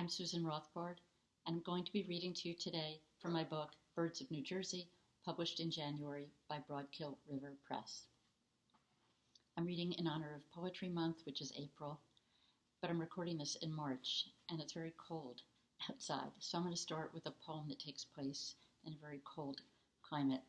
I'm Susan Rothbard, and I'm going to be reading to you today from my book, Birds of New Jersey, published in January by Broadkill River Press. I'm reading in honor of Poetry Month, which is April, but I'm recording this in March, and it's very cold outside. So I'm going to start with a poem that takes place in a very cold climate.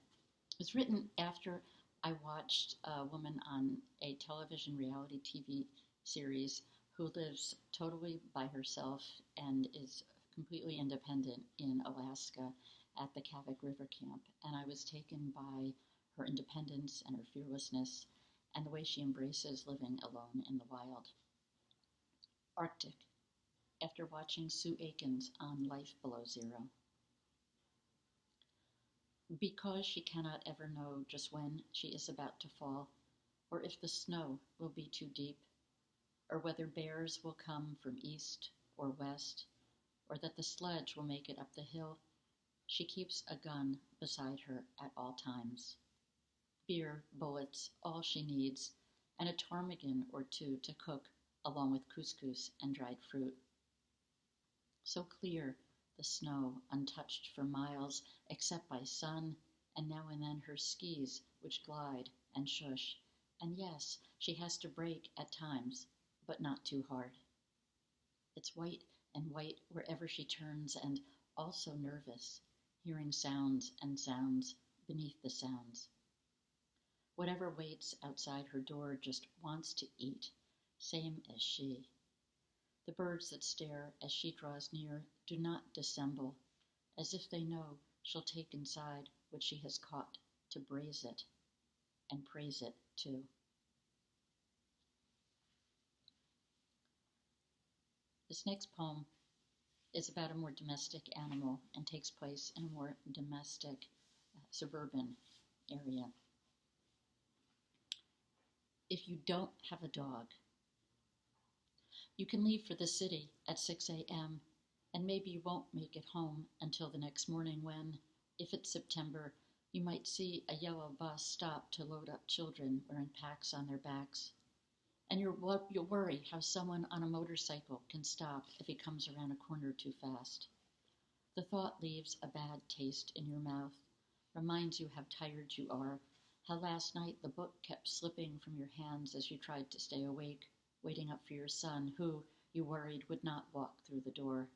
It was written after I watched a woman on a television reality TV series who lives totally by herself and is completely independent in Alaska at the Kavik River Camp. And I was taken by her independence and her fearlessness and the way she embraces living alone in the wild. Arctic, after watching Sue Aikens on Life Below Zero. Because she cannot ever know just when she is about to fall, or if the snow will be too deep, or whether bears will come from east or west, or that the sledge will make it up the hill, she keeps a gun beside her at all times. Beer, bullets, all she needs, and a ptarmigan or two to cook along with couscous and dried fruit. So clear, the snow, untouched for miles, except by sun, and now and then her skis, which glide and shush. And yes, she has to brake at times, but not too hard. It's white and white wherever she turns, and also nervous, hearing sounds and sounds beneath the sounds. Whatever waits outside her door just wants to eat, same as she. The birds that stare as she draws near do not dissemble, as if they know she'll take inside what she has caught to braise it, and praise it too. This next poem is about a more domestic animal and takes place in a more domestic suburban area. If you don't have a dog, you can leave for the city at 6 a.m. and maybe you won't make it home until the next morning when, if it's September, you might see a yellow bus stop to load up children wearing packs on their backs. And you'll worry how someone on a motorcycle can stop if he comes around a corner too fast. The thought leaves a bad taste in your mouth, reminds you how tired you are, how last night the book kept slipping from your hands as you tried to stay awake, waiting up for your son, who you worried would not walk through the door.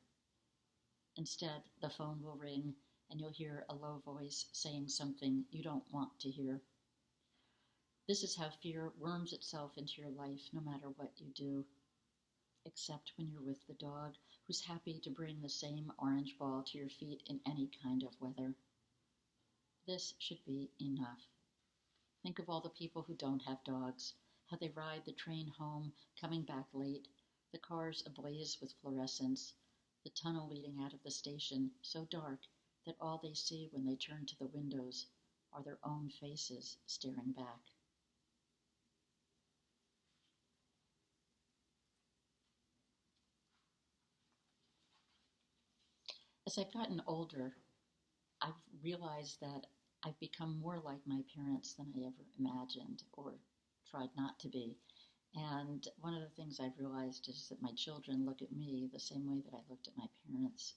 Instead, the phone will ring, and you'll hear a low voice saying something you don't want to hear. This is how fear worms itself into your life no matter what you do, except when you're with the dog, who's happy to bring the same orange ball to your feet in any kind of weather. This should be enough. Think of all the people who don't have dogs, how they ride the train home, coming back late, the cars ablaze with fluorescence, the tunnel leading out of the station so dark that all they see when they turn to the windows are their own faces staring back. As I've gotten older, I've realized that I've become more like my parents than I ever imagined or tried not to be. And one of the things I've realized is that my children look at me the same way that I looked at my parents,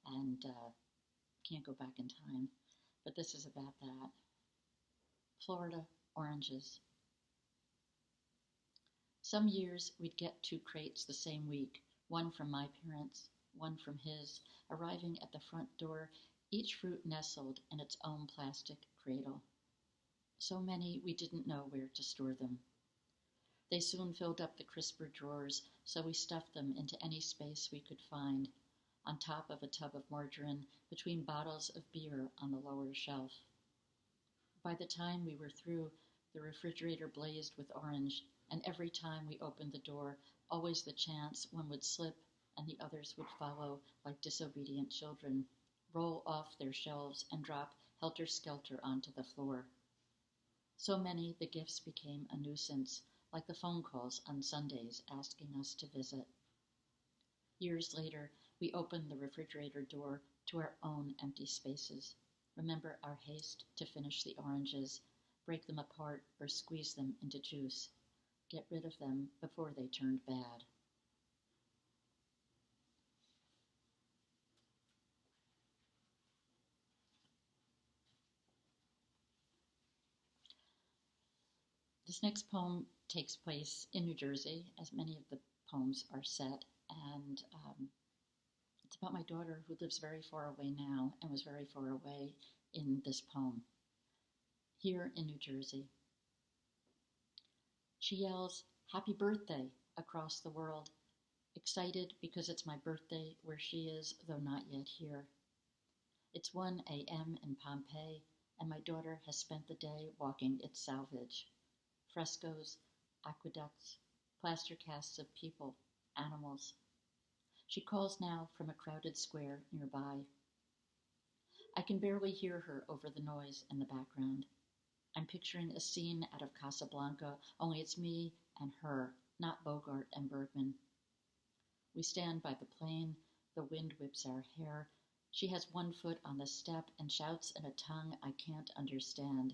and can't go back in time. But this is about that. Florida oranges. Some years we'd get 2 crates the same week, one from my parents, one from his, arriving at the front door, each fruit nestled in its own plastic cradle. So many we didn't know where to store them. They soon filled up the crisper drawers, so we stuffed them into any space we could find, on top of a tub of margarine, between bottles of beer on the lower shelf. By the time we were through, the refrigerator blazed with orange, and every time we opened the door, always the chance one would slip and the others would follow like disobedient children, roll off their shelves and drop helter-skelter onto the floor. So many the gifts became a nuisance, like the phone calls on Sundays asking us to visit. Years later, we opened the refrigerator door to our own empty spaces. Remember our haste to finish the oranges, break them apart or squeeze them into juice. Get rid of them before they turned bad. This next poem takes place in New Jersey, as many of the poems are set, and it's about my daughter who lives very far away now and was very far away in this poem. Here in New Jersey. She yells, "Happy birthday," across the world, excited because it's my birthday where she is, though not yet here. It's 1 a.m. in Pompeii, and my daughter has spent the day walking its salvage. Frescoes, aqueducts, plaster casts of people, animals. She calls now from a crowded square nearby. I can barely hear her over the noise in the background. I'm picturing a scene out of Casablanca, only it's me and her, not Bogart and Bergman. We stand by the plane, the wind whips our hair. She has one foot on the step and shouts in a tongue I can't understand.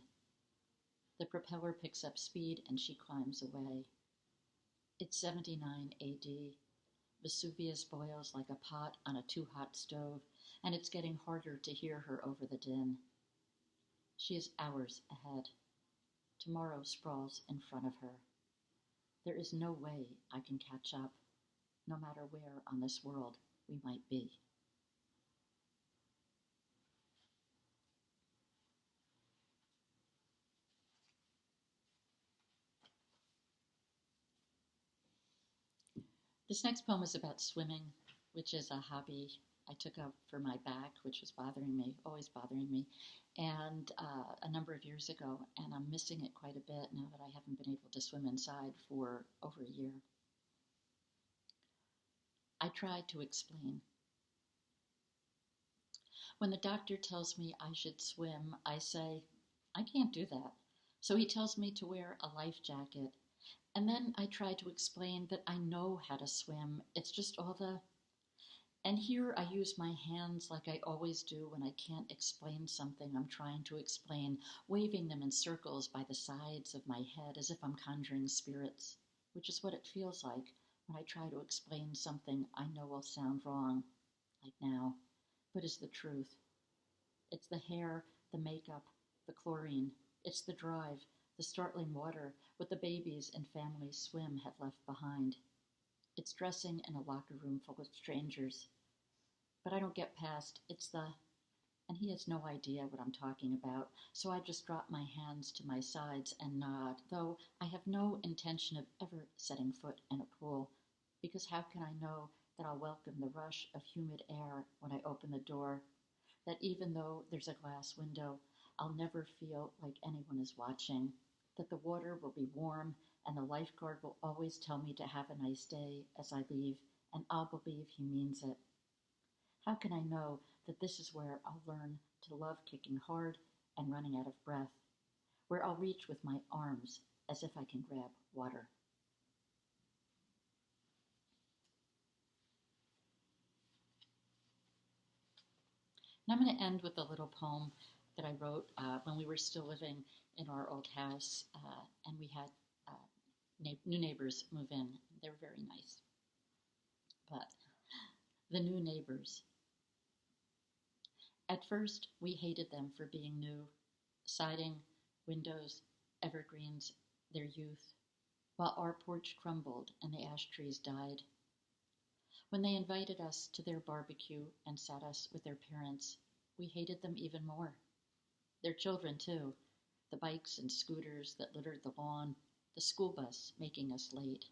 The propeller picks up speed and she climbs away. It's 79 AD. Vesuvius boils like a pot on a too-hot stove, and it's getting harder to hear her over the din. She is hours ahead. Tomorrow sprawls in front of her. There is no way I can catch up, no matter where on this world we might be. This next poem is about swimming, which is a hobby I took up for my back, which was bothering me, always bothering me, and a number of years ago, and I'm missing it quite a bit now that I haven't been able to swim inside for over a year. I tried to explain. When the doctor tells me I should swim, I say, I can't do that. So he tells me to wear a life jacket. And then I try to explain that I know how to swim. It's just all the... And here I use my hands like I always do when I can't explain something I'm trying to explain, waving them in circles by the sides of my head as if I'm conjuring spirits, which is what it feels like when I try to explain something I know will sound wrong, like now, but is the truth. It's the hair, the makeup, the chlorine. It's the drive, the startling water, what the babies and families swim have left behind. It's dressing in a locker room full of strangers. But I don't get past, it's the, and he has no idea what I'm talking about, so I just drop my hands to my sides and nod, though I have no intention of ever setting foot in a pool, because how can I know that I'll welcome the rush of humid air when I open the door, that even though there's a glass window, I'll never feel like anyone is watching, that the water will be warm and the lifeguard will always tell me to have a nice day as I leave, and I'll believe he means it. How can I know that this is where I'll learn to love kicking hard and running out of breath, where I'll reach with my arms as if I can grab water? And I'm going to end with a little poem that I wrote when we were still living in our old house, and we had new neighbors move in. They were very nice. But the new neighbors. At first, we hated them for being new, siding, windows, evergreens, their youth, while our porch crumbled and the ash trees died. When they invited us to their barbecue and sat us with their parents, we hated them even more. Their children, too, the bikes and scooters that littered the lawn, the school bus making us late.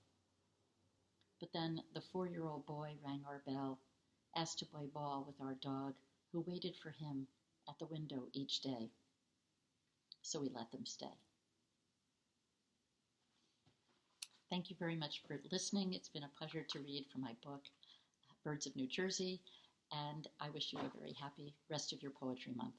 But then the 4-year-old boy rang our bell, asked to play ball with our dog, who waited for him at the window each day. So we let them stay. Thank you very much for listening. It's been a pleasure to read from my book, Birds of New Jersey, and I wish you a very happy rest of your Poetry Month.